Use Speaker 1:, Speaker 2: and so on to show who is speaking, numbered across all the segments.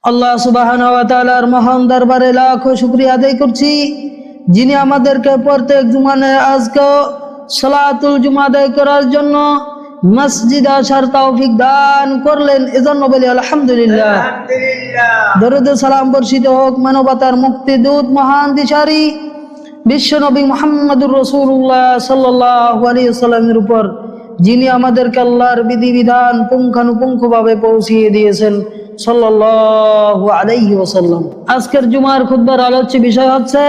Speaker 1: আল্লাহ সুবহানাহু ওয়া তাআলার মহান দরবারে লাখো শুকরিয়া আদায় করছি, যিনি আমাদেরকে প্রত্যেক জুমানে আজকে সালাতুল জুমা আদায় করার জন্য মসজিদে আসার তৌফিক দান করলেন। এজন্য বলি আলহামদুলিল্লাহ। দরুদ ও সালাম বর্ষিত হোক মানবতার মুক্তিদূত মহান দিশারি বিশ্ব নবী মুহাম্মদুর রাসূলুল্লাহ সাল্লাল্লাহু আলাইহি ওয়াসাল্লামের উপর, যিনি আমাদেরকে আল্লাহর বিধিবিধান পুঙ্খানুপুঙ্খভাবে পৌঁছিয়ে দিয়েছেন সাল্লাল্লাহু আলাইহি ওয়াসাল্লাম। আজকের জুমার খুতবার আলোচ্য বিষয় হচ্ছে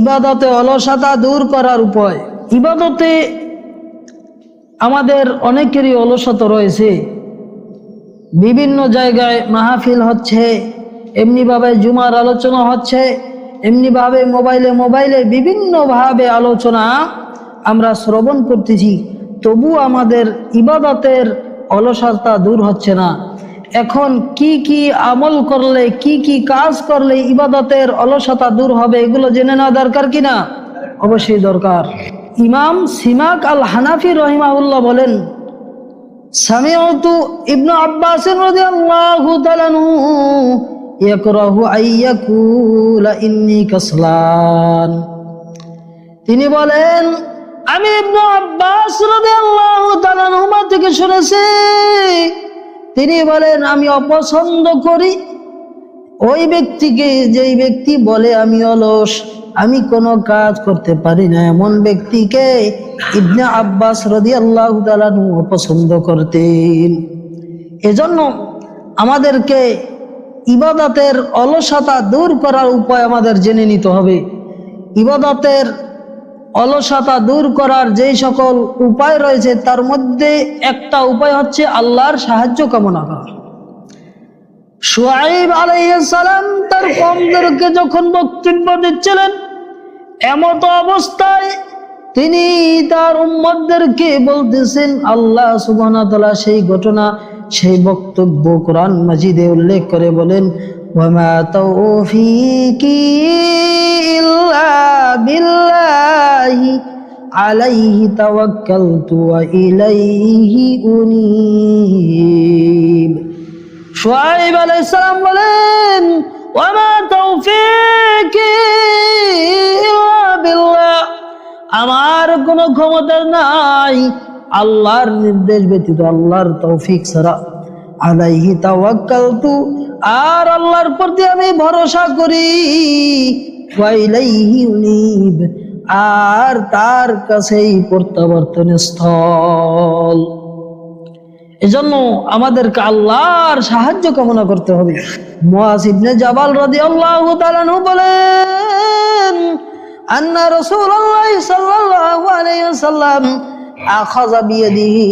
Speaker 1: ইবাদতে অলসতা দূর করার উপায়। ইবাদতে আমাদের অনেকেরই অলসতা রয়েছে। বিভিন্ন জায়গায় মাহফিল হচ্ছে, এমনিভাবে জুমার আলোচনা হচ্ছে, এমনিভাবে মোবাইলে বিভিন্নভাবে আলোচনা আমরা শ্রবণ করতেছি, তবু আমাদের ইবাদতের অলসতা দূর হচ্ছে না। এখন কি কি আমল করলে, কি কি কাজ করলে ইবাদতের অলসতা দূর হবে, এগুলো জেনে নেওয়া দরকার কিনা? অবশ্যই দরকার। ইমাম সিমাক আল হানাফি রহিমাহুল্লাহ বলেন, সামিউতু ইবনু আব্বাস রাদিয়াল্লাহু তাআলা আনহু ইয়াকরাহু আইয়াকুলা ইন্নী কাসলান। তিনি বলেন, আমি ইবনু আব্বাস রাদিয়াল্লাহু তাআলা আনহুমা থেকে শুনেছি, তিনি বলেন, আমি অপছন্দ করি ওই ব্যক্তিকে, যেই ব্যক্তি বলে আমি অলস, আমি কোনো কাজ করতে পারি না, এমন ব্যক্তিকে ইবনে আব্বাস রাদিয়াল্লাহু তাআলা আনহু অপছন্দ করতেন। এজন্য আমাদেরকে ইবাদতের অলসতা দূর করার উপায় আমাদের জেনে নিতে হবে। ইবাদতের অলসতা দূর করার যেই সকল উপায় রয়েছে, তার মধ্যে একটা উপায় হচ্ছে আল্লাহর সাহায্য কামনা করা। শুআইব আলাইহিস সালাম তার কওমদেরকে যখন বক্তব্য দিচ্ছিলেন, এমত অবস্থায় তিনি তার উম্মতদেরকে বলতেছেন, আল্লাহ সুবহানাহু ওয়া তাআলা সেই ঘটনা, সেই বক্তব্য কোরআন মাজিদে উল্লেখ করে বলেন, ওয়ামা তাওফীকি ইল্লা বিল্লাহি আলাইহি তাওয়াক্কালতু ওয়া ইলাইহি উনীব। শুআইব আলাইহিস সালাম বলেন, ওয়ামা তাওফীকি ইল্লা বিল্লাহ, আমার কোনো ক্ষমতা নাই আল্লাহর নির্দেশ ব্যতীত, আল্লাহর তৌফিক ছাড়া। আলাইহি তাওয়াক্কালতু, আর আল্লাহর প্রতি আমি ভরসা করি। ওয়া ইলাইহি উনীব, আর তার কাছেই প্রত্যাবর্তন স্থল। এজন্য আমাদেরকে আল্লাহর সাহায্য কামনা করতে হবে। মুআয ইবনে জাবাল রাদিয়াল্লাহু তাআলা আনহু বলেন, আন্না রাসূলুল্লাহ সাল্লাল্লাহু আলাইহি ওয়াসাল্লাম আখাযা বিয়াদিহি,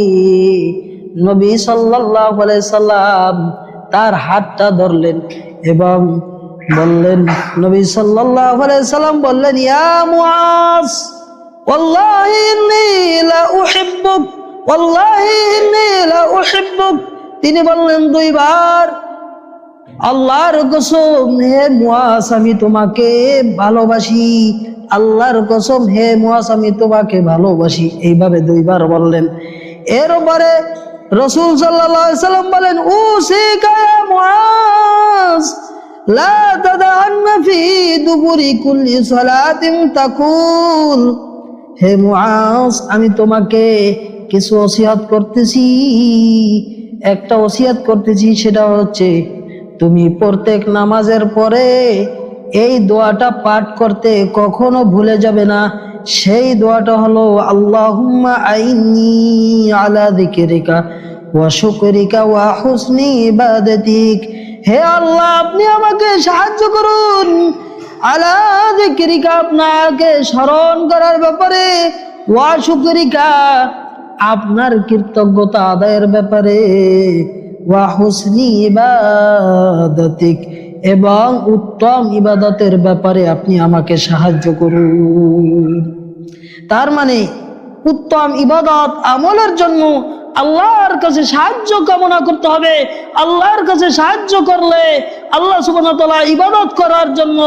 Speaker 1: নবী সাল্লাল্লাহু আলাইহি সাল্লাম তার হাতটা ধরলেন এবং বললেন, নবী সাল্লাল্লাহু আলাইহি সাল্লাম বললেন, ইয়া মুআয, ওয়াল্লাহি ইন্নী লা উহিব্বুক, ওয়াল্লাহি ইন্নী লা উহিব্বুক। তিনি বললেন দুইবার, আল্লাহর কসম হে মুআয, আমি তোমাকে ভালোবাসি, আল্লাহর কসম হে মুআয, আমি তোমাকে ভালোবাসি। এইভাবে দুইবার বললেন। এরপরে রাসূল সাল্লাল্লাহু আলাইহি সাল্লাম বলেন, উসিকা ইয়া মুআয লা তাদান্না ফি দুবুরি কুল্লি সালাতিন তাকুল। হে মুআয, আমি তোমাকে কিছু ওসিয়ত করতেছি, একটা ওসিয়ত করতেছি, সেটা হচ্ছে তুমি প্রত্যেক নামাজের পরে এই দোয়াটা পাঠ করতে কখনো ভুলে যাবে না। সেই দোয়াটা হলো, আল্লাহুম্মা আইন্নী আলা যিকরিকা ওয়া শুকরিকা ওয়া হুসনি ইবাদাতিক। হে আল্লাহ, আপনি আমাকে সাহায্য করুন আলা যিকরিকা, আপনাকে স্মরণ করার ব্যাপারে, ওয়া শুকরিকা, আপনার কৃতজ্ঞতা আদায়ের ব্যাপারে, ওয়া হুসনি ইবাদাতিক, এবং উত্তম ইবাদতের ব্যাপারে আপনি আমাকে সাহায্য করুন। তার মানে উত্তম ইবাদত আমলের জন্য আল্লাহর কাছে সাহায্য কামনা করতে হবে। আল্লাহর কাছে সাহায্য করলে আল্লাহ সুবহানাহু ওয়া তাআলা ইবাদত করার জন্য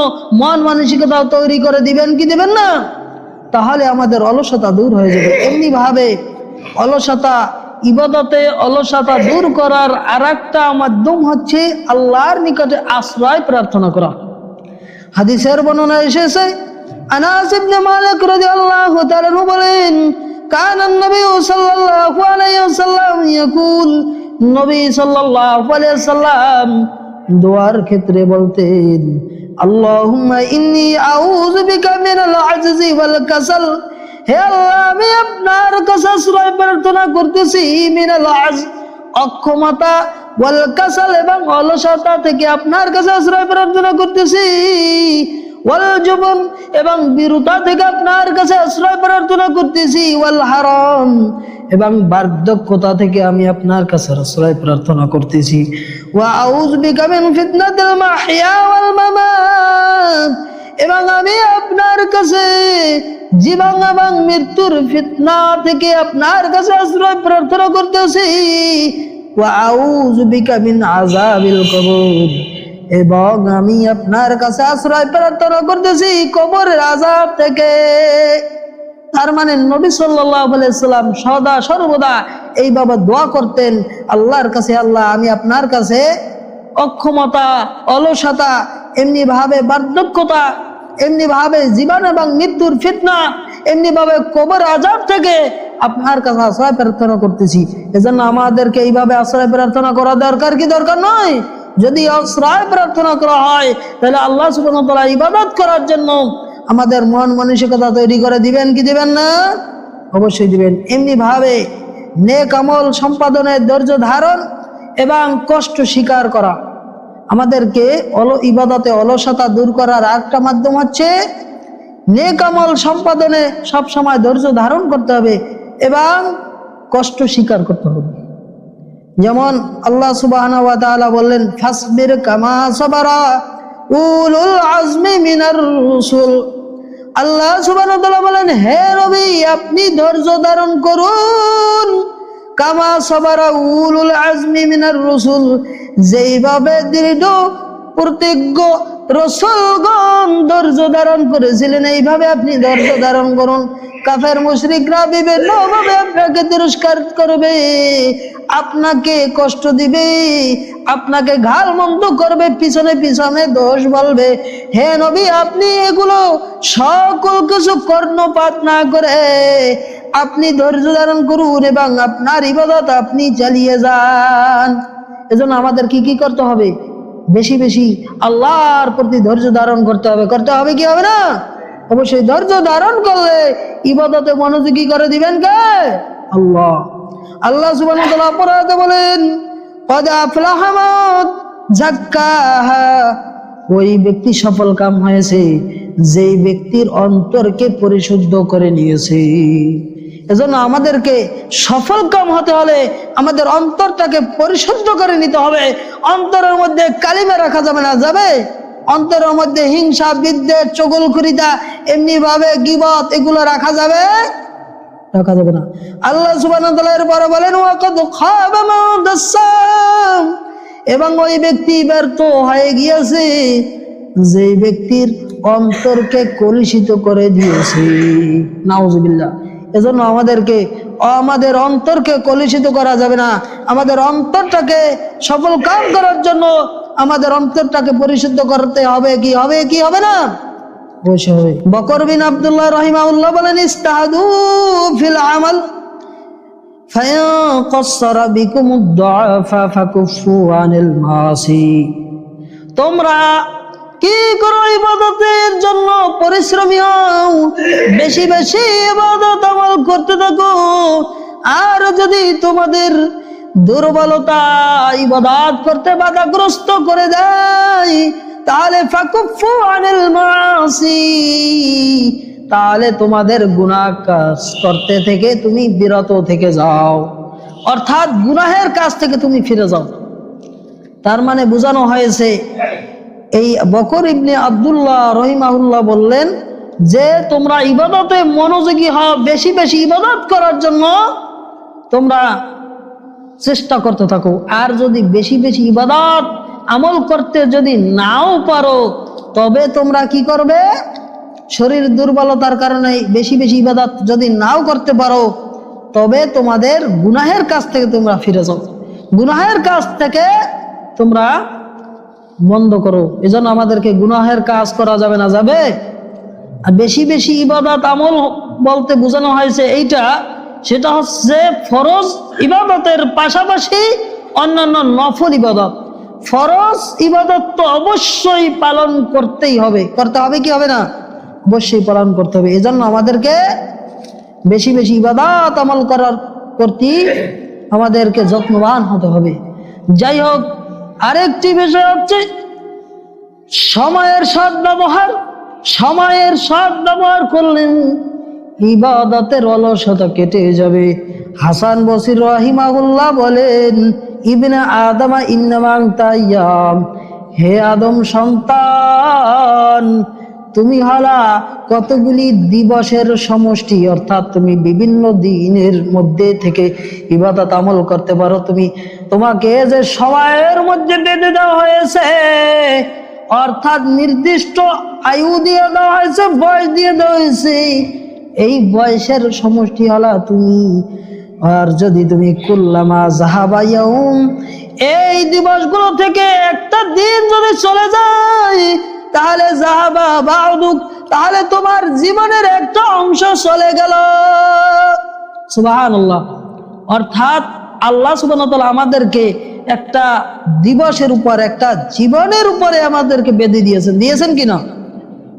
Speaker 1: মন মানসিকতা তৈরি করে দিবেন কি দিবেন না? তাহলে আমাদের অলসতা দূর হয়ে যাবে। এমনি ভাবে অলসতা ইবাদতে অলসতা দূর করার আরেকটা মাধ্যম হচ্ছে আল্লাহর নিকটে আশ্রয় প্রার্থনা করা। হাদিসের বর্ণনা এসেছে, আনাস ইবনে মালিক রাদিয়াল্লাহু তাআলা বলেন, কানা নবী সাল্লাল্লাহু আলাইহি ওয়াসাল্লাম ইয়াকুল, নবী সাল্লাল্লাহু আলাইহি ওয়াসাল্লাম দোয়ার ক্ষেত্রে বলতেন, আল্লাহুম্মা ইন্নী আউযু বিকা মিনাল আজজি ওয়াল কাসাল, হে আল্লাহ আমি আপনার কাছে আশ্রয় প্রার্থনা করতেছি মিনাল আজ, অক্ষমতা, ওয়াল কাসাল এবং অলসতা থেকে আপনার কাছে আশ্রয় প্রার্থনা করতেছি, ওয়াল জুবন এবং বিরুতা থেকে আপনার কাছে আশ্রয় প্রার্থনা করতেছি, ওয়াল হারাম এবং বার্ধক্যতা থেকে আমি আপনার কাছে আশ্রয় প্রার্থনা করতেছি, ওয়া আউযু বিকা মিন ফিতনাতিল মাহইয়া ওয়াল মামাত এবং আমি আপনার কাছে জীবন এবং মৃত্যুর ফিতনা থেকে আপনার কাছে আশ্রয় প্রার্থনা করতেছি, ওয়া আউযু বিকা মিন আযাবিল কবর এবং আমি আপনার কাছে আশ্রয় প্রার্থনা করতেছি কবরের আযাব থেকে। তার মানে নবী সাল্লাল্লাহু আলাইহি ওয়াসাল্লাম সদা সর্বদা এইভাবে দোয়া করতেন আল্লাহর কাছে, আল্লাহ আমি আপনার কাছে অক্ষমতা, অলসতা, এমনি ভাবে বার্ধক্যতা, এমনি ভাবে জীবন এবং মৃত্যুর ফিতনা, এমনি ভাবে কবর আযাব থেকে আপনার কাছে আশ্রয় প্রার্থনা করতেছি। এজন্য আমাদেরকে এইভাবে আশ্রয় প্রার্থনা করা দরকার কি দরকার নয়? যদি আশ্রয় প্রার্থনা করা হয় তাহলে আল্লাহ সুবহানাহু ওয়া তাআলা ইবাদত করার জন্য আমাদের মন মানসিকতা তৈরি করে দিবেন কি দিবেন না? অবশ্যই দিবেন। এমনি ভাবে নেক আমল সম্পাদনের ধৈর্য ধারণ এবং কষ্ট স্বীকার করা, আমাদেরকে ইবাদতে অলসতা দূর করার আরেকটা মাধ্যম হচ্ছে নেক আমল সম্পাদনে সব সময় ধৈর্য ধারণ করতে হবে এবং কষ্ট স্বীকার করতে হবে। যেমন আল্লাহ সুবহানাহু ওয়া তাআলা বললেন, ফাসবির কামা সাবারা উলুল আজমি মিনার রুসুল। আল্লাহ সুবহানাহু ওয়া তাআলা বলেন, হে নবী আপনি ধৈর্য ধারণ করুন কামা সাবারা উলুল আজমি মিনার রুসুল, যেইভাবে দৃঢ় প্রতিজ্ঞ রাসূলগণ ধৈর্য ধারণ করেছিলেন এইভাবে আপনি ধৈর্য ধারণ করুন। কাফের মুশরিকরা বিভিন্নভাবে আপনাকে তিরস্কার করবে, আপনাকে কষ্ট দিবে, আপনাকে ঘাল মন্দ করবে, পিছনে পিছনে দোষ বলবে। হে নবী আপনি এগুলো সকল কিছু কর্ণপাত না করে আপনি ধৈর্য ধারণ করুন এবং আপনার ইবাদত আপনি চালিয়ে যান। এজন্য আমাদের কি করতে হবে? বেশি বেশি আল্লাহর প্রতি ধৈর্য ধারণ করতে হবে। করতে হবে কি হবে না? অবশ্যই। ধৈর্য ধারণ করলে ইবাদতে মনোযোগী করে দিবেন কে? আল্লাহ। আল্লাহ সুবহানাহু ওয়া তাআলা পড়াতে বলেন, ক্বাদ আফলাহা মান যাক্কাহা, ওই ব্যক্তি সফল কাম হয়েছে যেই ব্যক্তির অন্তরকে পরিশুদ্ধ করে নিয়েছে। এজন্য আমাদেরকে সফল কাম হতে হলে আমাদের অন্তরটাকে পরিশুদ্ধ করে নিতে হবে। অন্তরের মধ্যে কালিমা রাখা যাবে না, যাবে? অন্তরের মধ্যে হিংসা, বিদ্বেষ, চগলখুরিতা, এমনি ভাবে গীবত এগুলো রাখা যাবে না। আল্লাহ সুবহানাহু ওয়া তাআলা এরপর বলেন, ওয়াকাদ খাবা মান দাসাম, এবং ওই ব্যক্তি ব্যর্থ হয়ে গিয়েছে যে ব্যক্তির অন্তরকে কলুষিত করে দিয়েছে। নাউজুবিল্লাহ। এজন্য আমাদের অন্তরকে কলুষিত করা যাবে না। আমাদের অন্তরটাকে সফল কাম করার জন্য আমাদের অন্তরটাকে পরিশুদ্ধ করতে হবে। কি হবে না? অবশ্যই হবে। বকর বিন আব্দুল্লাহ রাহিমাহুল্লাহ বলেন, ইস্তাহাদু ফিল আমাল ফায়াকাসসারা বিকুমুদ দুআফা ফাকুফু আনিল মাসি। তোমরা কি করো? ইবাদতের জন্য পরিশ্রমী হও, বেশি বেশি ইবাদত আমল করতে থাকো। আর যদি তোমাদের দুর্বলতা ইবাদত করতে বাধাগ্রস্ত করে দেয় তাহলে ফাকুফু আনিল মাসি, তাহলে তোমাদের গুনাহ কাজ করতে থেকে তুমি বিরত থেকে যাও, অর্থাৎ গুনাহের কাজ থেকে তুমি ফিরে যাও। তার মানে বোঝানো হয়েছে, এই বকর ইবনে আব্দুল্লাহ রহিমাহুল্লাহ বললেন যে তোমরা ইবাদতে মনোযোগী হও, বেশি বেশি ইবাদত করার জন্য তোমরা চেষ্টা করতে থাকো। আর যদি বেশি বেশি ইবাদত আমল করতে যদি নাও পারো তবে তোমরা কি করবে? শরীর দুর্বলতার কারণে বেশি বেশি ইবাদত যদি নাও করতে পারো তবে তোমাদের গুনাহের কাজ থেকে তোমরা ফিরে যাও, গুনাহের কাজ থেকে তোমরা বন্ধ করো। এজন্য আমাদেরকে গুনাহের কাজ করা যাবে না, যাবে। আর বেশি বেশি ইবাদত আমল বলতে বোঝানো হয়েছে এইটা, সেটা হচ্ছে ফরজ ইবাদতের পাশাপাশি অন্যান্য নফল ইবাদত। ফরজ ইবাদত তো অবশ্যই পালন করতেই হবে, করতে হবে কি হবে না, অবশ্যই পালন করতে হবে। এজন্য আমাদেরকে বেশি বেশি ইবাদত আমল করার প্রতি আমাদেরকে যত্নবান হতে হবে। যাই হোক, আরেকটি বিষয় হচ্ছে সময়ের সৎ ব্যবহার। সময়ের সৎ ব্যবহার করলেন ইবাদতের অলসতা কেটে যাবে। হাসান বসরি রাহিমাহুল্লাহ বলেন, ইবনে আদমা ইন্নামা আনতা আইয়াম, হে আদম সন্তান, তুমি হলা কতগুলি দিবসের সমষ্টি, অর্থাৎ তুমি বিভিন্ন দিনের মধ্যে থেকে ইবাদত আমল করতে পারো। তোমাকে যে সময়ের মধ্যে বেঁধে দেওয়া হয়েছে, অর্থাৎ নির্দিষ্ট আয়ু দিয়ে দেওয়া হয়েছে, বয়স দিয়ে দেওয়া হয়েছে, এই বয়সের সমষ্টি হলা তুমি। আর যদি তুমি কুল্লামা যাহাবা ইয়াউম, এই দিবসগুলো থেকে একটা দিন যদি চলে যায়, তাহলে যাহাবা বাউদুক, তাহলে তোমার জীবনের একটা অংশ চলে গেল। সুবহানাল্লাহ। অর্থাৎ আল্লাহ সুবহানাহু ওয়া তাআলা আমাদেরকে একটা দিবসের উপর, একটা জীবনের উপরে আমাদেরকে বেঁধে দিয়েছেন কিনা,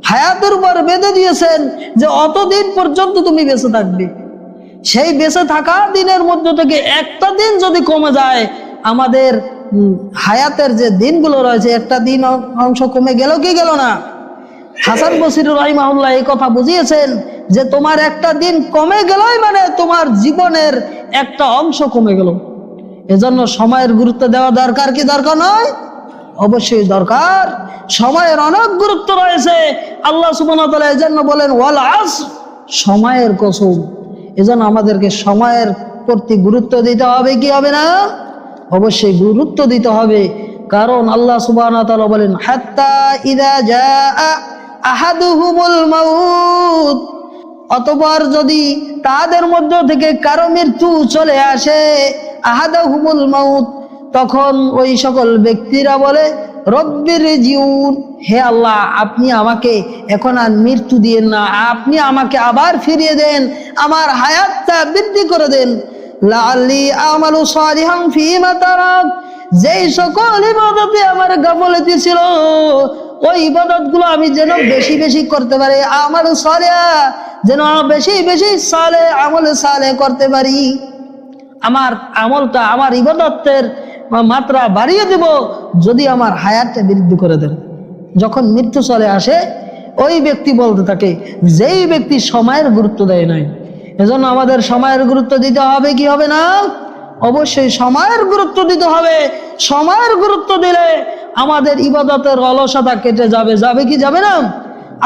Speaker 1: হায়াতের উপর বেঁধে দিয়েছেন যে অতদিন পর্যন্ত তুমি বেঁচে থাকবে। সেই বেঁচে থাকা দিনের মধ্যে থেকে একটা দিন যদি কমে যায়, আমাদের হায়াতের যে দিনগুলো রয়েছে, একটা দিন অংশ কমে গেল কি গেল না। হাসান বসরি রাহিমাহুল্লাহ এই কথা বুঝিয়েছেন যে তোমার একটা দিন কমে গেলই মানে তোমার জীবনের একটা অংশ কমে গেল। এজন্য সময়ের গুরুত্ব দেওয়া দরকার কি দরকার নয়? অবশ্যই দরকার। সময়ের অনেক গুরুত্ব রয়েছে। আল্লাহ সুবহানাহু ওয়া তাআলা এজন্য বলেন ওয়াল আসর, সময়ের কসম। এজন্য আমাদেরকে সময়ের প্রতি গুরুত্ব দিতে হবে কি হবে না? অবশ্যই গুরুত্ব দিতে হবে। কারণ আল্লাহ সুবহানাহু ওয়া তাআলা বলেন হাত্তা ইযা জাআ আহাদুহুমুল মাউত, অতঃপর যদি তাদের মধ্য থেকে কারো মৃত্যু চলে আসে, আহাদুহুমুল মাউত, তখন ওই সকল ব্যক্তিরা বলে রব্বির জিউন, হে আল্লাহ আপনি আমাকে এখন আর মৃত্যু দিয়েন না, আপনি আমাকে আবার ফিরিয়ে দেন, আমার হায়াতটা বৃদ্ধি করে দেন। লাআল্লি আমালু সালিহান ফীমা তারাক, যেই সকল ইবাদতে আমার গাফলতি ছিল, ওই ইবাদতগুলো আমি যেন বেশি বেশি করতে পারি, আমালু সালিহা, যেন বেশি বেশি আমল সালেহ করতে পারি। আমার আমলটা, আমার ইবাদতের মাত্রা বাড়িয়ে দেব যদি আমার হায়াতটা বৃদ্ধি করে দেন। যখন মৃত্যু চলে আসে, ওই ব্যক্তি বলতে থাকে যেই ব্যক্তি সময়ের গুরুত্ব দেয় নাই। এজন্য আমাদের সময়ের গুরুত্ব দিতে হবে কি হবে না? অবশ্যই সময়ের গুরুত্ব দিতে হবে। সময়ের গুরুত্ব দিলে আমাদের ইবাদতের অলসতা কেটে যাবে। যাবে কি যাবে না?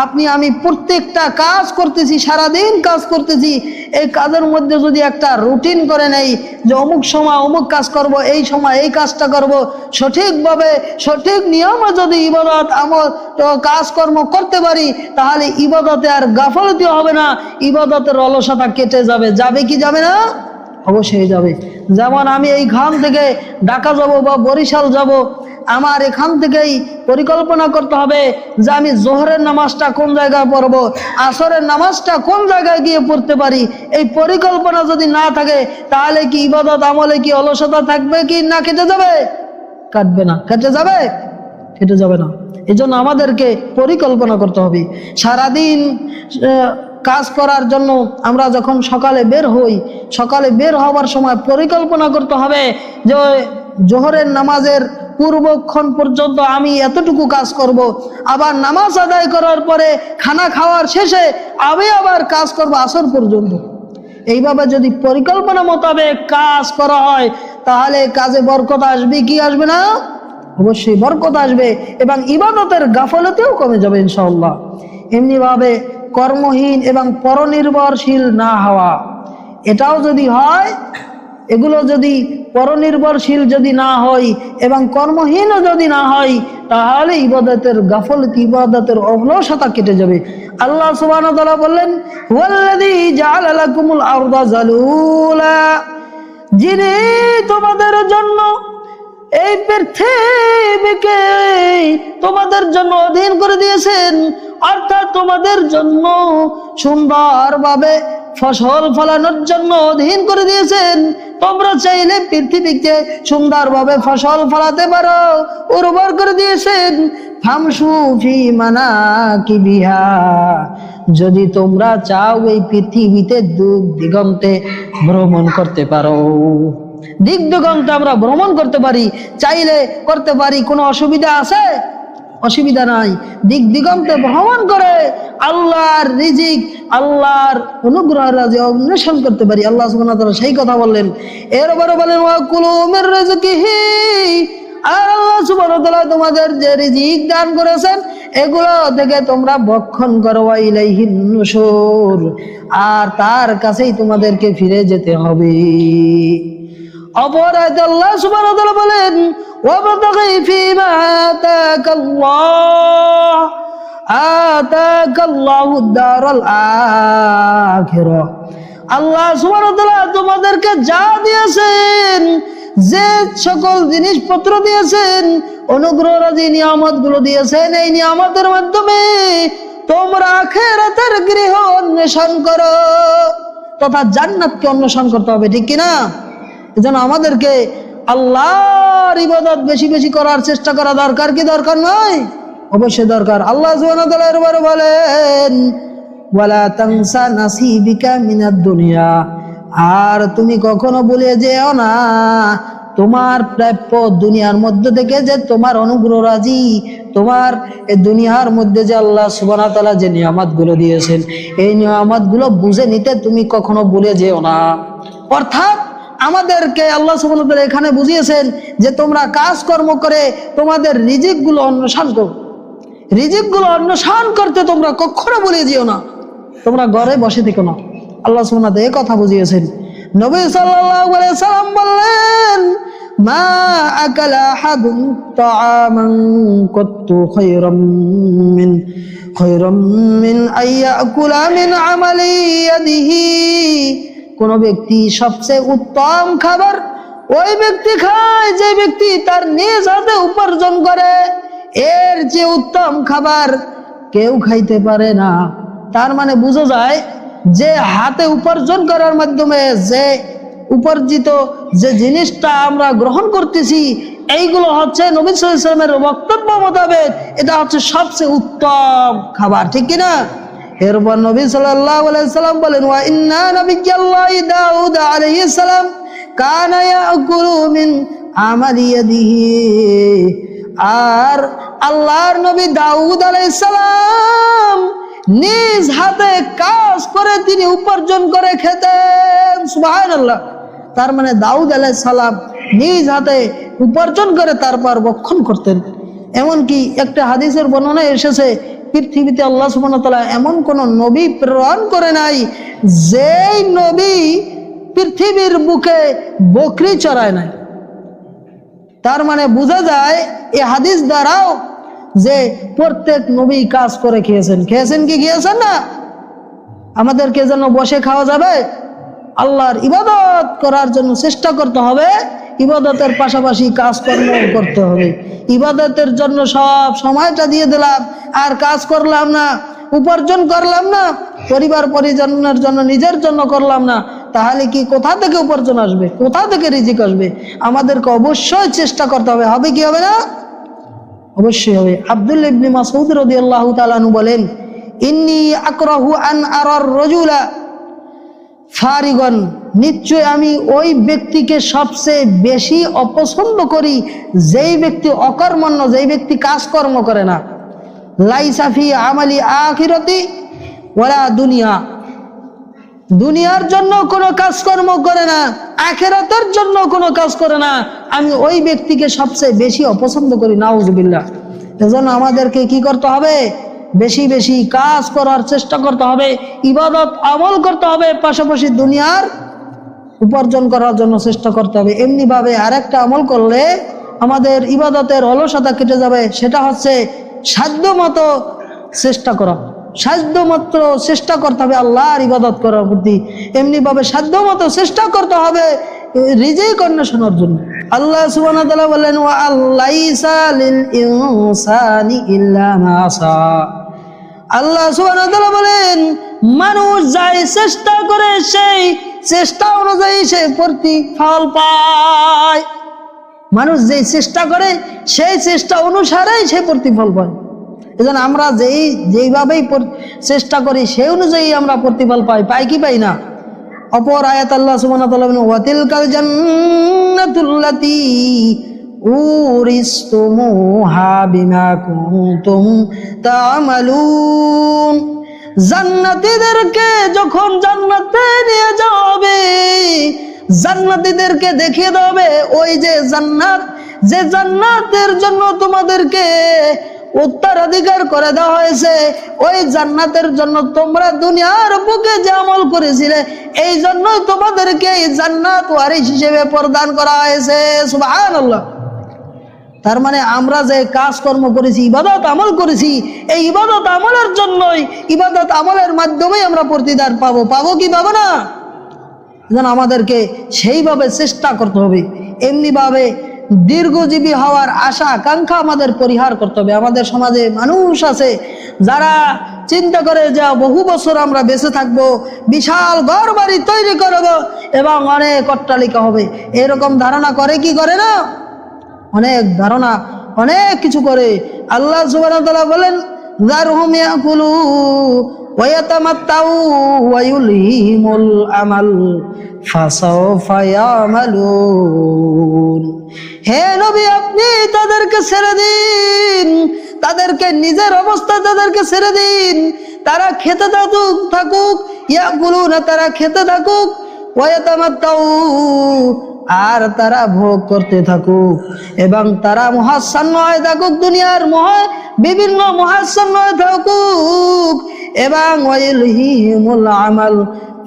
Speaker 1: আপনি আমি প্রত্যেকটা কাজ করতেছি, সারাদিন কাজ করতেছি, এই কাজের মধ্যে যদি একটা রুটিন করে নেই যে অমুক সময় অমুক কাজ করব, এই সময় এই কাজটা করব, সঠিকভাবে সঠিক নিয়মে যদি ইবাদত আমল কাজকর্ম করতে পারি, তাহলে ইবাদতে আর গাফলতি হবে না, ইবাদতের অলসতা কেটে যাবে। যাবে কি যাবে না? অবশ্যই যাবে। যেমন আমি এইখান থেকে ঢাকা যাব বা বরিশাল যাব, আমার এখান থেকেই পরিকল্পনা করতে হবে যে আমি জোহরের নামাজটা কোন জায়গায় পড়বো, আসরের নামাজটা কোন জায়গায় গিয়ে পড়তে পারি। এই পরিকল্পনা যদি না থাকে, তাহলে কি ইবাদত আমলে কি অলসতা থাকবে কি না কেটে যাবে? কাটবে না। কেটে যাবে? কেটে যাবে না। এই জন্য আমাদেরকে পরিকল্পনা করতে হবে। সারাদিন কাজ করার জন্য আমরা যখন সকালে বের হই, সকালে বের হওয়ার সময় পরিকল্পনা করতে হবে যে জোহরের নামাজের পূর্বক্ষণ পর্যন্ত আমি এতটুকু কাজ করব, আবার নামাজ আদায় করার পরে খানা খাওয়ার শেষে আমি আবার কাজ করব আসর পর্যন্ত। এইভাবে যদি পরিকল্পনা মোতাবেক কাজ করা হয়, তাহলে কাজে বরকত আসবে কি আসবে না? অবশ্যই বরকত আসবে এবং ইবাদতের গাফলতিও কমে যাবে ইনশাআল্লাহ। এমনিভাবে কর্মহীন এবং পরনির্ভরশীল না হওয়া, এটাও যদি হয়, এগুলো যদি পরনির্ভরশীল যদি না হয় এবং কর্মহীনও যদি না হয়, তাহলে ইবাদতের গাফলতি, ইবাদতের অলসতা কেটে যাবে। আল্লাহ সুবহানাহু ওয়া তাআলা বললেন, হুয়াল্লাযী জাআলা লাকুমুল আরদা যালুলা, যিনি তোমাদের জন্য এই পৃথিবীকে তোমাদের জন্য অধীন করে দিয়েছেন, অর্থাৎ তোমাদের জন্য সুন্দরভাবে ফসল ফলানোর জন্য অধীন করে দিয়েছেন। তোমরা চাইলে পৃথিবীকে সুন্দরভাবে ফসল ফলাতে পারো, উর্বর করে দিয়েছেন। ফামশু ফি মানাকিবিহা, যদি তোমরা চাও এই পৃথিবীতে দূর দিগন্তে ভ্রমণ করতে পারো। দিক দিগন্তে আমরা ভ্রমণ করতে পারি, চাইলে করতে পারি, কোনো অসুবিধা আছে? অসুবিধা নাই। দিক দিগন্তে ভ্রমণ করে আল্লাহর রিজিক, আল্লাহর অনুগ্রহ রাজি অন্বেষণ করতে পারি। আল্লাহ সুবহানাহু ওয়া তাআলা সেই কথা বললেন। এরপরে বলেন, ওয়া কুলু মির রিজকিহি, আর আল্লাহ সুবহানাহু ওয়া তাআলা তোমাদের যে রিজিক দান করেছেন এগুলো থেকে তোমরা ভক্ষণ করো। ওয়া ইলাইহিন নুশুর, আর তার কাছেই তোমাদেরকে ফিরে যেতে হবে। অপর আয়াতে আল্লাহ সুবহানাহু ওয়া তাআলা বলেন, ওয়াবতাগি ফীমা আতাকাল্লাহুদ দারাল আখিরা, আল্লাহ সুবহানাহু ওয়া তাআলা তোমাদেরকে যা দিয়েছেন, যে সকল জিনিসপত্র দিয়েছেন, অনুগ্রহ রাজি নিয়ামত গুলো দিয়েছেন, এই নিয়ামতের মাধ্যমে তোমরা আখিরাতের গৃহ অন্বেষণ করো, তথা জান্নাতকে অন্বেষণ করতে হবে, ঠিক কিনা? এজন্য আমাদেরকে আল্লাহর ইবাদত বেশি বেশি করার চেষ্টা করা দরকার কি দরকার নয়? অবশ্যই দরকার। আল্লাহ সুবহানাহু ওয়া তাআলা এরপরে বলেন, ওয়ালা তানসা নাসিবিকা মিনাদ দুনিয়া, আর তুমি কখনো ভুলে যেও না তোমার প্রাপ্য দুনিয়ার মধ্যে থেকে, যে তোমার অনুগ্রহ রাজি, তোমার এই দুনিয়ার মধ্যে যে আল্লাহ সুবহানাহু ওয়া তাআলা যে নিয়ামতগুলো দিয়েছেন, এই নিয়ামতগুলো বুঝে নিতে তুমি কখনো ভুলে যেও না। অর্থাৎ আমাদেরকে আল্লাহ সুবহানাহু ওয়া তাআলা এখানে বুঝিয়েছেন যে তোমরা কাজকর্ম করে তোমাদের রিজিকগুলো অন্বেষণ করো। রিজিকগুলো অন্বেষণ করতে তোমরা কখনো ভুলে যেও না, তোমরা ঘরে বসে থেকো না। আল্লাহ সুবহানাহু ওয়া তাআলা এই কথা বুঝিয়েছেন। নবী সাল্লাল্লাহু আলাইহি সাল্লাম বললেন, মা আকালা আহাদুন তাআমান কুতু খায়রাম মিন আইয়াকুলা মিন আমালি ইয়াদিহি, কোন ব্যক্তি সবচেয়ে উত্তম খাবার ওই ব্যক্তি খায় যে ব্যক্তি তার নিজ হাতে উপার্জন করে, এর যে উত্তম খাবার কেউ খাইতে পারে না। তার মানে বোঝা যায় যে হাতে উপার্জন করার মাধ্যমে যে উপার্জিত যে জিনিসটা আমরা গ্রহণ করতেছি, এইগুলো হচ্ছে নবী সাল্লাল্লাহু আলাইহি ওয়াসাল্লামের বক্তব্য মোতাবেক এটা হচ্ছে সবচেয়ে উত্তম খাবার, ঠিক কিনা? এরপর নবী সাল্লাল্লাহু আলাইহি সাল্লাম বলেন, ওয়া ইন্না নাবিয়্যাল্লাহি দাউদ আলাইহিস সালাম কানা ইয়াকুলু মিন আমালি ইয়াদিহি, আর আল্লাহর নবী দাউদ আলাইহিস সালাম নিজ হাতে কাজ করে তিনি উপার্জন করে খেতেন। সুবহানাল্লাহ। তার মানে দাউদ আলাইহিস সালাম নিজ হাতে উপার্জন করে তারপর ভক্ষণ করতেন। এমনকি একটা হাদিসের বর্ণনায় এসেছে, পৃথিবীতে আল্লাহ সুবহানাহু ওয়া তাআলা এমন কোন নবী প্রেরণ করে নাই যেই নবী পৃথিবীর বুকে বকরি চড়ায় নাই। তার মানে বোঝা যায় এই হাদিস দ্বারাও যে প্রত্যেক নবী কাজ করে খেয়েছেন। খেয়েছেন কি খেয়েছেন না? আমাদেরকে যেন বসে খাওয়া যাবে, আল্লাহর ইবাদত করার জন্য চেষ্টা করতে হবে, ইবাদতের পাশাপাশি কাজকর্ম করতে হবে। ইবাদতের জন্য সব সময়টা দিয়ে দিলাম আর কাজ করলাম না, উপার্জন করলাম না, পরিবার পরিজনের জন্য নিজের জন্য করলাম না, তাহলে কি কোথা থেকে উপার্জন আসবে, কোথা থেকে রিজিক আসবে? আমাদেরকে অবশ্যই চেষ্টা করতে হবে। হবে কি হবে না? অবশ্যই হবে। আব্দুল্লাহ ইবনে মাসউদ রাদিয়াল্লাহু তাআলা আনহু বলেন, ইন্নী আকরাহু আন আরার রাজুলা ফারিগন, নিশ্চয় আমি ওই ব্যক্তিকে সবচেয়ে বেশি অপছন্দ করি যেই ব্যক্তি অকর্মণ্য, যেই ব্যক্তি কাজকর্ম করে না। লাইসা ফি আমালি আখিরাতি ওয়ালা দুনিয়া, দুনিয়ার জন্য কোনো কাজকর্ম করে না, আখিরাতের জন্য কোনো কাজ করে না, আমি ওই ব্যক্তিকে সবচেয়ে বেশি অপছন্দ করি। নাউজুবিল্লাহ। এজন্য আমাদেরকে কি করতে হবে? বেশি বেশি কাজ করার চেষ্টা করতে হবে, ইবাদত আমল করতে হবে, পাশাপাশি দুনিয়ার উপার্জন করার জন্য চেষ্টা করতে হবে। এমনি ভাবে আরেকটা আমল করলে আমাদের ইবাদতের অলসতা কেটে যাবে, সেটা হচ্ছে সাধ্যমতো চেষ্টা করা। সাধ্যমাত্র চেষ্টা করতে হবে আল্লাহর ইবাদত করার প্রতি। এমনি ভাবে সাধ্যমতো চেষ্টা করতে হবে রিজিক অন্বেষণের জন্য। আল্লাহ সুবহানাহু ওয়া তাআলা বলেন, ওয়া আল্লাইসা লিল ইনসানি ইল্লা মা সা। আল্লাহ সুবহানাহু ওয়া তাআলা বলেন, মানুষ যাই চেষ্টা করে সেই চেষ্টা অনুযায়ী সে প্রতিফল পায়। মানুষ যেই চেষ্টা করে সেই চেষ্টা অনুসারেই সে প্রতিফল পায়। এজন্য আমরা যেইভাবেই চেষ্টা করি সেই অনুযায়ী আমরা প্রতিফল পাই কি পাই না? অপর আয়াত আল্লাহ সুবহানাহু ওয়া তাআলা বলেন, ওয়া তিলকাল জান্নাতুল্লাতী উরিসতুমুহা বিমা কুনতুম তা'মালুন। জান্নাতীদেরকে যখন জান্নাতে নিয়ে যাওয়া হবে, জান্নাতীদেরকে দেখিয়ে দেওয়া হবে ওই যে জান্নাত, যে জান্নাতের জন্য তোমাদেরকে উত্তরাধিকার করে দেওয়া হয়েছে, ওই জান্নাতের জন্য তোমরা দুনিয়ার বুকে যে আমল করেছিলে এই জন্যই তোমাদেরকে এই জান্নাত ওয়ারিস হিসেবে প্রদান করা হয়েছে। সুবহানাল্লাহ। তার মানে আমরা যে কাজকর্ম করেছি, ইবাদত আমল করেছি, এই ইবাদত আমলের জন্যই, ইবাদত আমলের মাধ্যমেই আমরা প্রতিদান পাবো কি পাবো না? যেন আমাদেরকে সেইভাবে চেষ্টা করতে হবে। এমনি ভাবে দীর্ঘজীবী হওয়ার আশা আকাঙ্ক্ষা আমাদের পরিহার করতে হবে। আমাদের সমাজে মানুষ আছে যারা চিন্তা করে যে বহু বছর আমরা বেঁচে থাকবো, বিশাল ঘর বাড়ি তৈরি করব এবং অনেক অট্টালিকা হবে, এরকম ধারণা করে কি করে না? অনেক ধারণা, অনেক কিছু করে। আল্লাহ সুবহানাহু ওয়া তাআলা বলেন, যারহুম ইয়াকুলু ওয়া ইয়াতামাত্তাউ ওয়া ইউলহিমুল আমাল ফাসাওফা ইয়ামালুন। হে নবী, আপনি তাদেরকে ছেড়ে দিন, তাদেরকে নিজের অবস্থা তাদেরকে ছেড়ে দিন। তারা খেতে থাকুক, ইয়াকুলুনা, তারা খেতে থাকুক, ওয়া ইয়াতামাত্তাউ, আর তারা ভোগ করতে থাকুক, এবং তারা মহাচ্ছন্ন হয়ে থাকুক, দুনিয়ার বিভিন্ন মহাচ্ছন্ন হয়ে থাকুক, এবং ওয়াইলহিমুল আমাল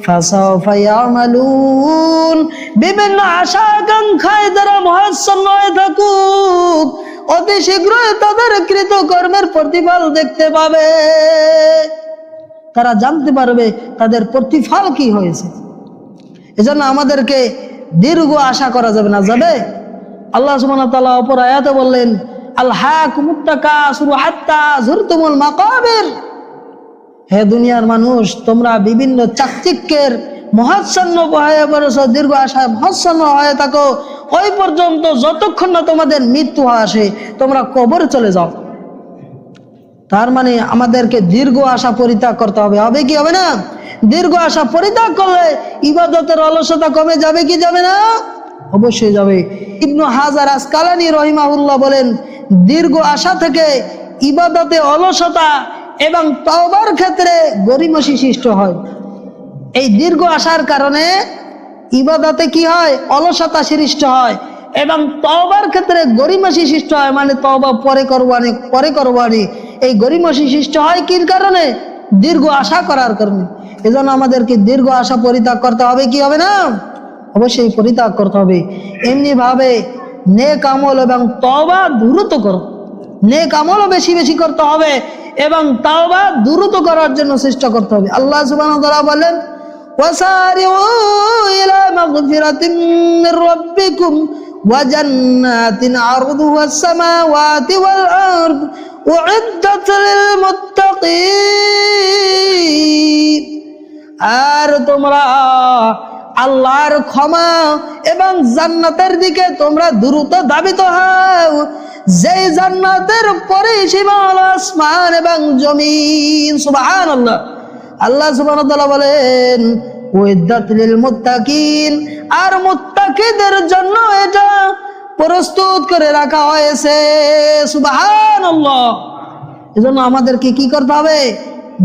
Speaker 1: ফাসাওফা ইয়ামালুন, বিভিন্ন আশা আকাঙ্ক্ষায় তারা মহাচ্ছন্ন হয়ে থাকুক, অতি শীঘ্রই তাদের কৃত কর্মের প্রতিফল দেখতে পাবে। তারা জানতে পারবে তাদের প্রতিফল কি হয়েছে। এজন্য আমাদেরকে দীর্ঘ আশা করা যাবে না, যাবে। আল্লাহ সুবহানাহু ওয়া তাআলা অপর আয়াতে বললেন, আলহাকুমুত তাকাসুর হাত্তা যুরতুমুল মাকাবির। হে দুনিয়ার মানুষ, তোমরা বিভিন্ন চাকচিক্যের মহাচ্ছন্ন হয়ে পড়েছ, দীর্ঘ আশায় মহাচ্ছন্ন হয়ে থাকো ওই পর্যন্ত যতক্ষণ না তোমাদের মৃত্যু আসে, তোমরা কবরে চলে যাও। তার মানে আমাদেরকে দীর্ঘ আশা পরিত্যাগ করতে হবে। হবে কি হবে না? দীর্ঘ আশা পরিত্যাগ করলে ইবাদতের অলসতা কমে যাবে কি যাবে না? অবশ্যই যাবে। ইবনু হাজার আসকালানী রহিমাহুল্লাহ বলেন, দীর্ঘ আশা থেকে ইবাদতে অলসতা এবং তওবার ক্ষেত্রে গরিমসি সৃষ্টি হয়। এই দীর্ঘ আশার কারণে ইবাদতে কি হয়? অলসতা সৃষ্টি হয়, এবং তওবার ক্ষেত্রে গরিমসি সৃষ্টি হয়। মানে তওবা পরে করবানি, এই গরিমসি সৃষ্টি হয় কির কারণে? দীর্ঘ আশা করার কারণে। এজন্য আমাদেরকে দীর্ঘ আশা পরিত্যাগ করতে হবে কি হবে না? অবশ্যই পরিত্যাগ করতে হবে। এমনি ভাবে নেক আমল এবং তওবা দ্রুত করো, নেক আমলও বেশি বেশি করতে হবে এবং তওবা দ্রুত করার জন্য চেষ্টা করতে হবে। আল্লাহ সুবহানাহু ওয়া তাআলা বলেন, ওয়াসারিউ ইলা মাগফিরাতিন মির রাব্বিকুম ওয়া জান্নাতিন আরদুহাস সামাওয়াতি ওয়াল আরদ উইদ্দাত লিল মুত্তাকিন। আর তোমরা আল্লাহর ক্ষমা এবং জান্নাতের দিকে তোমরা দ্রুত ধাবিত হও, যেই জান্নাতের পরিসীমা হলো আসমান এবং জমিন। সুবহানাল্লাহ। আল্লাহ সুবহানাহু ওয়া তাআলা বলেন, উইদ্দাত লিল মুত্তাকিন, আর মুত্তাকিদের জন্য এটা প্রস্তুত করে রাখা হয়েছে। সুবহানাল্লাহ। এজন্য আমাদেরকে কি করতে হবে?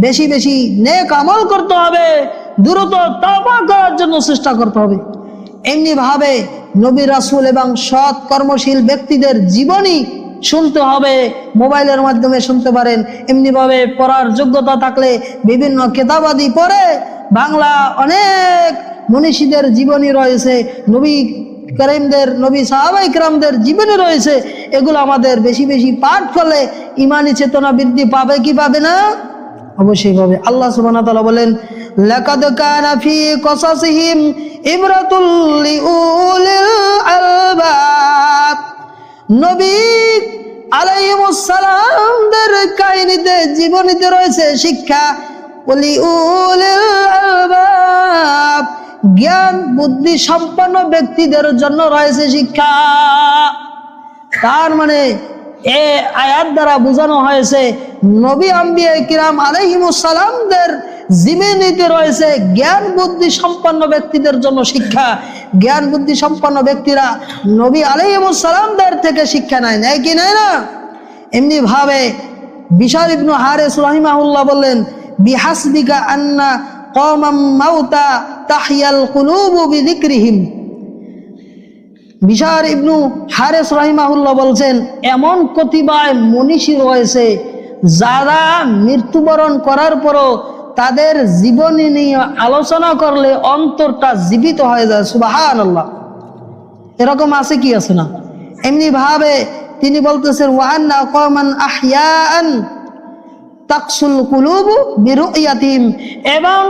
Speaker 1: বেশি বেশি নেক আমল করতে হবে, দ্রুত তওবা করার জন্য চেষ্টা করতে হবে। এমনি ভাবে নবী রাসূল এবং সৎ কর্মশীল ব্যক্তিদের জীবনী শুনতে হবে, মোবাইলের মাধ্যমে শুনতে পারেন। এমনি ভাবে পড়ার যোগ্যতা থাকলে বিভিন্ন কিতাবাদি পড়ে বাংলা অনেক মনীষীদের জীবনী রয়েছে, নবী করিমদের, নবী সাহাবায়ে কেরামদের জীবনী রয়েছে। এগুলো আমাদের বেশি বেশি পাঠ করলে ইমানি চেতনা বৃদ্ধি পাবে কি পাবে না? অবশ্যই পাবে। আল্লাহ সুবহানাহু ওয়া তাআলা বলেন, লাকাদ কানা ফি কসাসিহিম ইবরাতুল লিউলিল আলবাব। নবী আলাইহিস সালামদের কাহিনীতে, জীবনীতে রয়েছে শিক্ষা। লিউলিল আলবাব, জ্ঞান বুদ্ধি সম্পন্ন ব্যক্তিদের জন্য রয়েছে শিক্ষা। তার মানে এই আয়াত দ্বারা বোঝানো হয়েছে নবী আম্বিয়া কিরাম আলাইহিমুস সালামদের জীবনীতে রয়েছে জ্ঞান বুদ্ধি সম্পন্ন ব্যক্তিদের জন্য শিক্ষা। জ্ঞান বুদ্ধি সম্পন্ন ব্যক্তিরা নবী আলাইহিমুস সালামদের থেকে শিক্ষা নেয় কি নেয় না? এমনি ভাবে বিশার ইবনু হারিস রাহিমাহুল্লাহ বললেন, বিহাসবিকা আন্না কওমান মাউতা তাহিয়াল কুলুবু বিযিকরিহিম। বিশার ইবনু হারিস রাহিমাহুল্লাহ বলছেন, এমন কতিপয় মনীষী রয়েছে যারা মৃত্যুবরণ করার পরও তাদের জীবনী নিয়ে আলোচনা করলে অন্তরটা জীবিত হয়ে যায়। সুবহানাল্লাহ। এরকম আছে কি আছে না? এমনি ভাবে তিনি বলতেছেন, ওয়া আন্না কওমান আহইয়াআন তাকসুল কুলুবু বিরুয়াতিহিম। এবং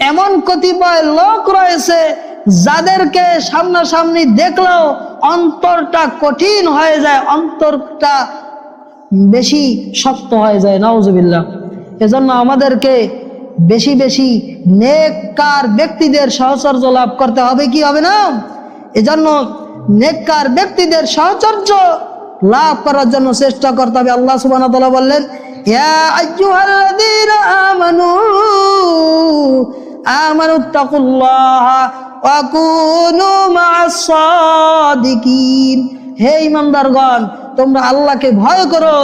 Speaker 1: এমন কতিপয় লোক রয়েছে যাদেরকে সামনাসামনি দেখলেও অন্তরটা কঠিন হয়ে যায়, অন্তরটা বেশি শক্ত হয়ে যায়। নাউজুবিল্লাহ। এজন্য আমাদেরকে বেশি বেশি নেককার ব্যক্তিদের সাহচর্য লাভ করতে হবে কি হবে না? এজন্য নেককার ব্যক্তিদের সাহচর্য লাভ করার জন্য চেষ্টা করতে হবে। আল্লাহ সুবহানাহু ওয়া তাআলা বললেন, ইয়া আইয়ুহাল্লাযীনা আমানুত্তাকুল্লাহা ওয়া কুনু মা'আস সাদিকিন। হে ঈমানদারগণ, তোমরা আল্লাহকে ভয় করো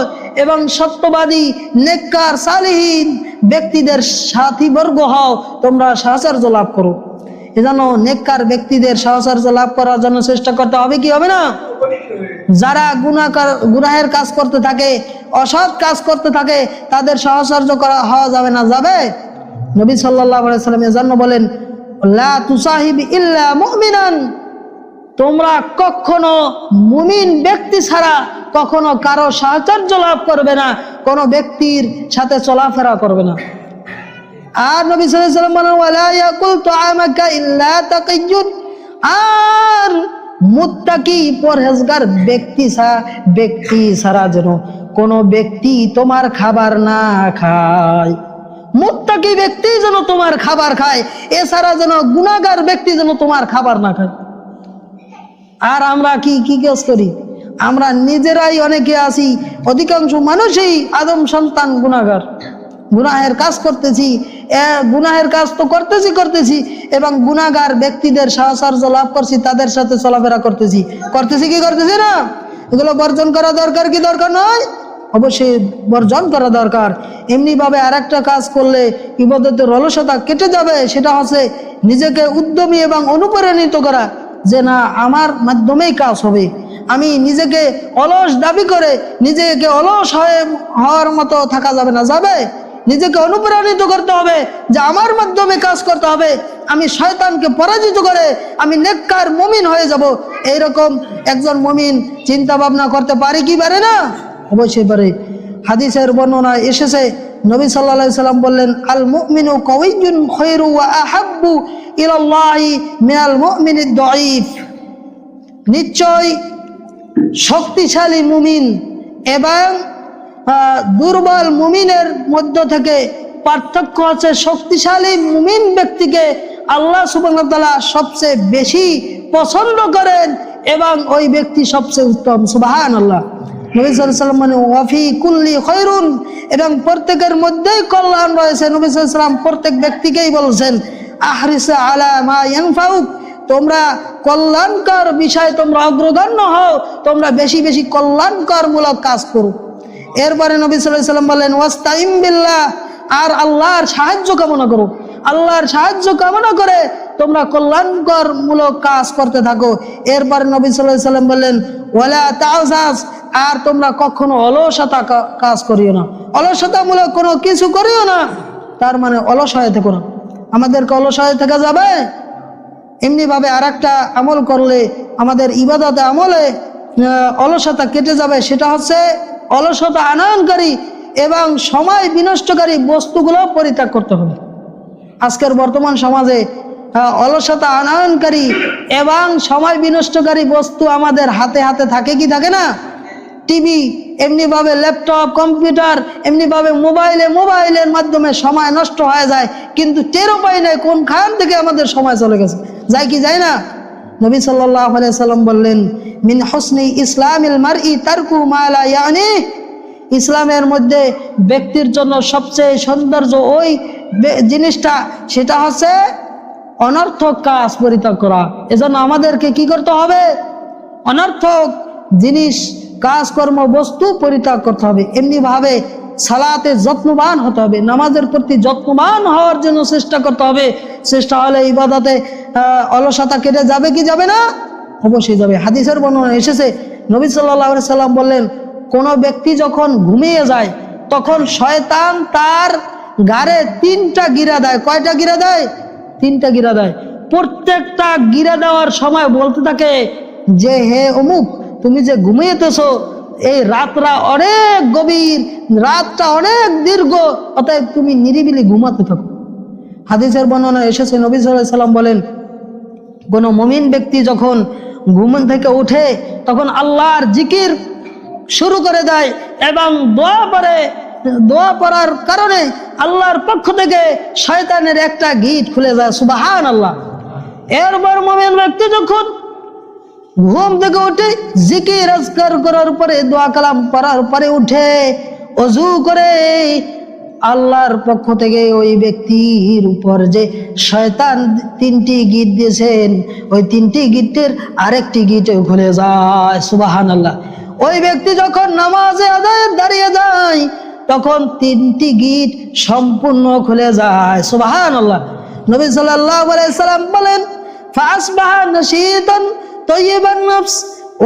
Speaker 1: এবং সত্যবাদী নেককার সালিহিন ব্যক্তিদের সাথীবর্গ হও, তোমরা সাহচর্য লাভ করো। এজন্য নেককার ব্যক্তিদের সাহচর্য লাভ করার জন্য চেষ্টা করতে হবে কি হবে না? যারা গুনাহের কাজ করতে থাকে, অসৎ কাজ করতে থাকে, তাদের সাহচর্য করা হওয়া যাবে না? যাবে। নবী সাল্লাল্লাহু আলাইহি ওয়াসাল্লাম এজন্য বলেন, লা তুসাহিব ইল্লা মুমিনান। তোমরা কখনো মুমিন ব্যক্তি ছাড়া কখনো কারো সাহচর্য লাভ করবে না, কোনো ব্যক্তির সাথে চলাফেরা করবে না। আর নবী সাল্লাল্লাহু আলাইহি ওয়াসাল্লাম বলেন, ওয়ালা ইয়াকুল তুআমাকা ইল্লা তাকিয়্যুন। আর মুত্তাকি পরহেজগার ব্যক্তি ছাড়া যেন কোনো ব্যক্তি তোমার খাবার না খায়। মুত্তাকি ব্যক্তি যেন তোমার খাবার খায়, এছাড়া যেন গুনাহগার ব্যক্তি যেন তোমার খাবার না খায়। আর আমরা কি কাজ করি? আমরা নিজেরাই অনেকে আছি, অধিকাংশ মানুষই আদম সন্তান গুনাহগার। গুনাহের কাজ করতেছি, গুনাহের কাজ তো করতেছি এবং গুনাহগার ব্যক্তিদের সাহচর্য লাভ করছি, তাদের সাথে চলাফেরা করতেছি কি করতেছি না? এগুলো বর্জন করা দরকার কি দরকার নয়? অবশ্যই বর্জন করা দরকার। এমনি ভাবে আরেকটা কাজ করলে ইবাদতের অলসতা কেটে যাবে, সেটা হচ্ছে নিজেকে উদ্যমী এবং অনুপ্রাণিত করা, যে না আমার মাধ্যমেই কাজ হবে। আমি নিজেকে অলস দাবি করে নিজেকে অলস হওয়ার মতো থাকা যাবে না। যাবে, নিজেকে অনুপ্রাণিত করতে হবে যে আমার মাধ্যমে কাজ করতে হবে, আমি শয়তানকে পরাজিত করে আমি নেককার মুমিন হয়ে যাব। এইরকম একজন মুমিন চিন্তা ভাবনা করতে পারে কি পারে না? অবশ্যই পারে। হাদিসের বর্ণনায় এসেছে, নবী সাল্লাল্লাহু আলাইহি সাল্লাম বললেন, আল মুমিনু কাওয়িয়্যুন খায়রু ওয়া আহাব্বু ইলাল্লাহি মিনাল মুমিনিদ দাঈফ। নিশ্চয় শক্তিশালী মুমিন এবং দুর্বল মুমিনের মধ্য থেকে পার্থক্য আছে। শক্তিশালী মুমিন ব্যক্তিকে আল্লাহ সুবহানাহু ওয়া তাআলা সবচেয়ে বেশি পছন্দ করেন এবং ওই ব্যক্তি সবচেয়ে উত্তম। সুবহানাল্লাহ। নবী সাল্লাল্লাহু আলাইহি ওয়াসাল্লাম ওয়া ফি কুল্লি খায়রুন, এবং প্রত্যেকের মধ্যেই কল্যাণ রয়েছে। নবী সাল্লাল্লাহু আলাইহি ওয়াসাল্লাম প্রত্যেক ব্যক্তিকেই বলছেন, আহরিস আলা মা ইয়ানফাউক, তোমরা কল্যাণকর বিষয়ে তোমরা অগ্রগণ্য হও, তোমরা বেশি বেশি কল্যাণকর মূলক কাজ করো। এরপরে নবী সাল্লাল্লাহু আলাইহি ওয়াসাল্লাম বলেন, ওয়াস্তাইন বিল্লাহ, আর আল্লাহর সাহায্য কামনা করো। আল্লাহর সাহায্য কামনা করে তোমরা কল্যাণকর মূলক কাজ করতে থাকো। এরপরে নবী সাল্লাল্লাহু আলাইহি ওয়াসাল্লাম বললেন, ওয়ালা তাউজাস, আর তোমরা কখনো অলসতা কাজ করিও না, অলসতামূলক কোনো কিছু করিও না। তার মানে অলস হয়ে থেকো না। আমাদেরকে অলস হয়ে থাকা যাবে? এমনিভাবে আর একটা আমল করলে আমাদের ইবাদতে আমলে অলসতা কেটে যাবে, সেটা হচ্ছে অলসতা আনয়নকারী এবং সময় বিনষ্টকারী বস্তুগুলো পরিত্যাগ করতে হবে। আজকের বর্তমান সমাজে অলসতা আনয়নকারী এবং সময় বিনষ্টকারী বস্তু আমাদের হাতে হাতে থাকে কি থাকে না? টিভি, এমনিভাবে ল্যাপটপ, কম্পিউটার, এমনিভাবে মোবাইলের মাধ্যমে সময় নষ্ট হয়ে যায়, কিন্তু টেরও পাই নাই কোনখান থেকে আমাদের সময় চলে গেছে। যায় কি যায় না? নবী সাল্লাল্লাহু আলাইহি সাল্লাম বললেন, মিন হুসনি ইসলামিল মারই তারকু মা লা ইয়ানি। ইসলামের মধ্যে ব্যক্তির জন্য সবচেয়ে সৌন্দর্য ওই জিনিসটা, সেটা হচ্ছে অনর্থক কাজ পরিত্যাগ করা। এজন্য আমাদেরকে কি করতে হবে? অনর্থক জিনিস, কাজকর্ম, বস্তু পরিত্যাগ করতে হবে। এমনিভাবে সালাতে যত্নবান হতে হবে, নামাজের প্রতি যত্নবান হওয়ার জন্য চেষ্টা করতে হবে। চেষ্টা হলে ইবাদতে অলসতা কেটে যাবে কি যাবে না? অবশ্যই যাবে। হাদিসের বর্ণনা এসেছে, নবী সাল্লাল্লাহু আলাইহি সাল্লাম বললেন, কোনো ব্যক্তি যখন ঘুমিয়ে যায় তখন শয়তান তার গাড়ে 3টা গিরা দেয়। কয়টা গিরা দেয়? 3টা গিরা দেয়। প্রত্যেকটা গিরা দেওয়ার সময় বলতে থাকে যে, হে অমুক, তুমি যে ঘুমিয়েতেছো, এই রাতটা অনেক গভীর, রাতটা অনেক দীর্ঘ, অতএব তুমি নিরিবিলি ঘুমাতে থাকো। হাদিসের বর্ণনা এসেছে, নবী সাল্লাল্লাহু আলাইহি সাল্লাম বলেন, কোনো মুমিন ব্যক্তি যখন ঘুম থেকে উঠে তখন আল্লাহর জিকির শুরু করে দেয় এবং দোয়া পড়ার কারণে আল্লাহর পক্ষ থেকে শয়তানের একটা গিট খুলে যায়। সুবহানাল্লাহ। এরপর মুমিন ব্যক্তি যখন ঘুম থেকে উঠে জিকির আজকার করার পরে, দোয়া কালাম পড়ার পরে উঠে ওযু করে, আল্লাহর পক্ষ থেকে ওই ব্যক্তির উপর যে শয়তান 3টি গিট দিয়েছেন, ওই 3টি গিটের আরেকটি গিটে খুলে যায়। সুবহানাল্লাহ। ওই ব্যক্তি যখন নামাজে আদায় দাঁড়িয়ে যায় তখন 3টি গিট সম্পূর্ণ খুলে যায়। সুবহানাল্লাহ। নবী সাল্লাল্লাহু আলাইহি সাল্লাম বলেন, ফাসবাহা নাশীতান তাইয়িবান নফস।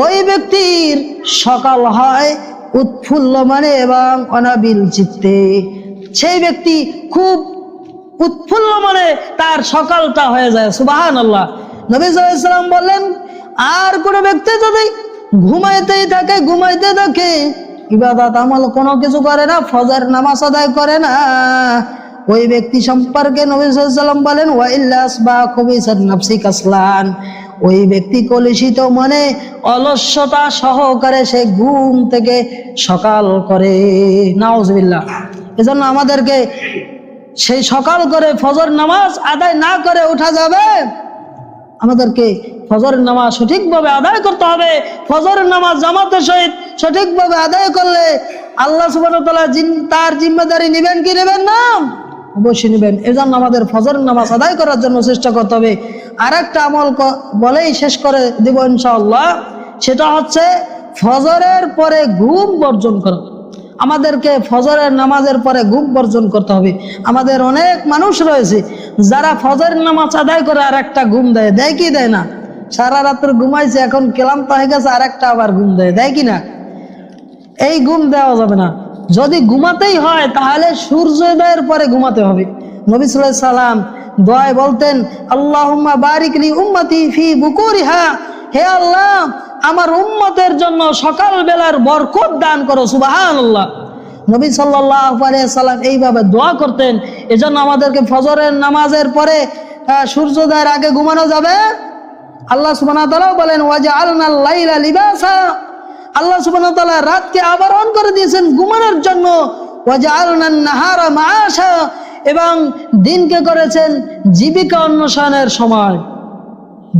Speaker 1: ওই ব্যক্তির সকাল হয় উৎফুল্ল মানে এবং অনাবিল চিত্তে। সেই ব্যক্তি খুব উৎফুল্ল মানে তার সকালটা হয়ে যায়। সুবহানাল্লাহ। নবী সাল্লাল্লাহু আলাইহি সাল্লাম বললেন, আর কোন ব্যক্তি যদি ঘুমাইতে থাকে, ইবাদত আমল কোনো কিছু করে না, ফজর নামাজ আদায় করে না, ওই ব্যক্তি সম্পর্কে নবী সাল্লাল্লাহু আলাইহি সাল্লাম বলেন, ওয়া ইল্লা আসবাহা খুবিসাত নাফসি কাসলান। ওই ব্যক্তি কলুষিত মনে অলসতা সহকারে সে ঘুম থেকে সকাল করে। নাউজুবিল্লাহ। এজন্য আমাদেরকে সেই সকাল করে ফজর নামাজ আদায় না করে ওঠা যাবে। আমাদেরকে ফজরের নামাজ সঠিকভাবে আদায় করতে হবে। ফজরের নামাজ জামাতের সহিত সঠিকভাবে আদায় করলে আল্লাহ সুবহানাহু ওয়া তাআলা তার জিম্মেদারি নেবেন কি নেবেন না? অবশ্যই নেবেন। এজন্য আমাদের ফজরের নামাজ আদায় করার জন্য চেষ্টা করতে হবে। আর একটা আমল বলেই শেষ করে দেব ইনশাআল্লাহ, সেটা হচ্ছে ফজরের পরে ঘুম বর্জন করা। আমাদেরকে ফজরের নামাজের পরে ঘুম বর্জন করতে হবে। আমাদের অনেক মানুষ রয়েছে যারা ফজরের নামাজ আদায় করে আর একটা ঘুম দেয় কি দেয় না? সারা রাত্র ঘুমাইছে, এখন ক্লান্ত হয়ে গেছে, আর একটা আবার ঘুম দেয় কি না? এই ঘুম দেওয়া যাবে না। যদি ঘুমাতেই হয় তাহলে সূর্যোদয়ের পরে ঘুমাতে হবে। নবী সাল্লাল্লাহু আলাইহি সাল্লাম দোয়ায় বলতেন, আল্লাহুম্মা বারিক লি উম্মতি ফি বুকুরিহা। হে আল্লাহ, আমার উম্মতের জন্য সকাল বেলার বরকত দান করো। সুবহানাল্লাহ। নবী সাল্লাল্লাহু আলাইহি সাল্লাম এইভাবে দোয়া করতেন। এজন্য আমাদেরকে ফজরের নামাজের পরে সূর্যোদয়ের আগে ঘুমানো যাবে। আল্লাহ সুবহানাহু ওয়া তাআলা বলেন, ওয়াজআলনাল লাইলা লিবাসা। আল্লাহ সুবহানাহু ওয়া তাআলা রাতকে আবরণ করে দিয়েছেন ঘুমানোর জন্য। ওয়াজআলনান নাহারা মাআশা। এবং দিনকে করেছেন জীবিকা অন্বেষণের সময়।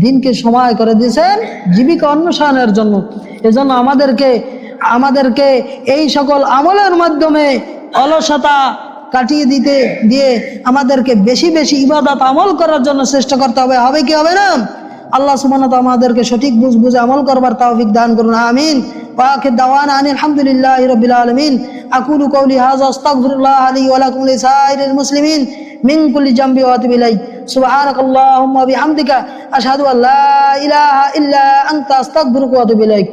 Speaker 1: দিনকে সময় করে দিয়েছেন জীবিকা অন্বেষণের জন্য। এজন্য আমাদেরকে এই সকল আমলের মাধ্যমে অলসতা কাটিয়ে দিয়ে আমাদেরকে বেশি বেশি ইবাদত আমল করার জন্য চেষ্টা করতে হবে। হবে কি হবে না? আল্লাহ সুবহানাহু ওয়া তাআলা আমাদেরকে সঠিক বুঝে আমল করবার তৌফিক দান করুন। আমিন। ওয়া আখির দাওয়ানা আলহামদুলিল্লাহি রাব্বিল আলামিন। আকুলু কওলি হাযা আস্তাগফিরুল্লাহ লি ওয়া লাকুম লিসাইরিল মুসলিমিন মিন কুল্লি জামবি ওয়া আতুবু ইলাইহি। সুবহানাকাল্লাহুম্মা বিহামদিকা আশহাদু আল্লা ইলাহা ইল্লা আনতা আস্তাগফিরুকা ওয়া আতুবু ইলাইক।